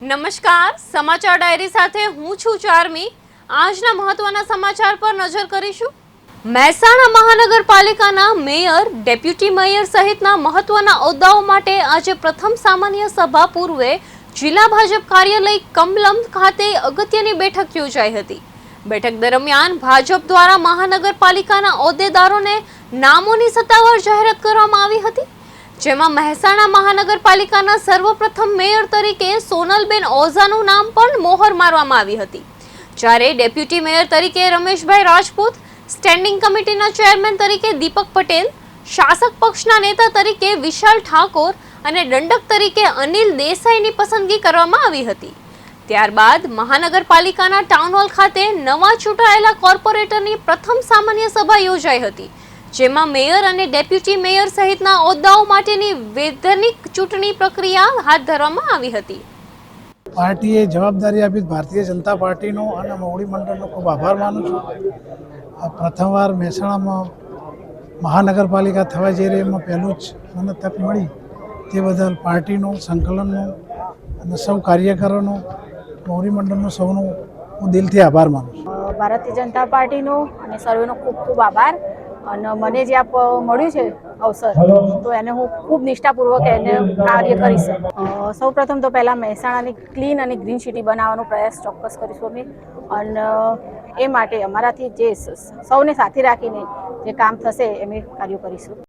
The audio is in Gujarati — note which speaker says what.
Speaker 1: નમસ્કાર, સમાચાર ડાયરી સાથે હું છું ચાર્મી। આજના મહત્વના સમાચાર પર નજર કરીશું। મહેસાણા મહાનગરપાલિકાના મેયર, ડેપ્યુટી મેયર સહિતના મહત્વના હોદ્દાઓ માટે આજે પ્રથમ સામાન્ય સભા પૂર્વે જિલ્લા ભાજપ કાર્યાલય કમલમ ખાતે અગત્યની બેઠક યોજાઈ હતી। બેઠક દરમિયાન ભાજપ દ્વારા મહાનગરપાલિકાના હોદ્દેદારોને નામોની સત્તાવાર જાહેરાત કરવામાં આવી હતી, જેમાં મહેસાણા મહાનગરપાલિકાના સર્વપ્રથમ મેયર તરીકે સોનલબેન ઓઝાનું નામ પણ મોહર મારવામાં આવી હતી, જ્યારે ડેપ્યુટી મેયર તરીકે રમેશભાઈ રાજપૂત, સ્ટેન્ડિંગ કમિટીના ચેરમેન તરીકે દીપક પટેલ, શાસક પક્ષના નેતા તરીકે વિશાલ ઠાકોર અને દંડક તરીકે અનિલ દેસાઈની પસંદગી કરવામાં આવી હતી। ત્યારબાદ મહાનગરપાલિકાના ટાઉન હોલ ખાતે નવા ચૂંટાયેલા કોર્પોરેટરની પ્રથમ સામાન્ય સભા યોજાઈ હતી, જેમાં મેયર અને ડેપ્યુટી મેયર સહિતના હોદ્દાઓ માટેની વૈધાનિક ચૂંટણી પ્રક્રિયા હાથ ધરવામાં આવી હતી।
Speaker 2: પાર્ટીએ જવાબદારી આપી ભારતીય જનતા પાર્ટીનો અને મોવડી મંડળનો ખૂબ આભાર માનું છું। પ્રથમવાર મહેસાણામાં મહાનગરપાલિકા થવા જઈ રહી એમાં પહેલું જ મને તક મળી, તે બદલ પાર્ટીનો, સંકલનનો અને સૌ કાર્યકરોનો, મોવડી મંડળનો સૌનો હું દિલથી આભાર માનું છું।
Speaker 3: ભારતીય જનતા પાર્ટીનો અને સર્વેનો ખૂબ ખૂબ આભાર। અને મને જે આપ મળ્યું છે અવસર, તો એને હું ખૂબ નિષ્ઠાપૂર્વક એને કાર્ય કરીશ। સૌપ્રથમ તો પહેલાં મહેસાણાની ક્લીન અને ગ્રીન સિટી બનાવવાનો પ્રયાસ ચોક્કસ કરીશું અમે, અને એ માટે અમારાથી જે સૌને સાથે રાખીને જે કામ થશે એમ કાર્યો કરીશું।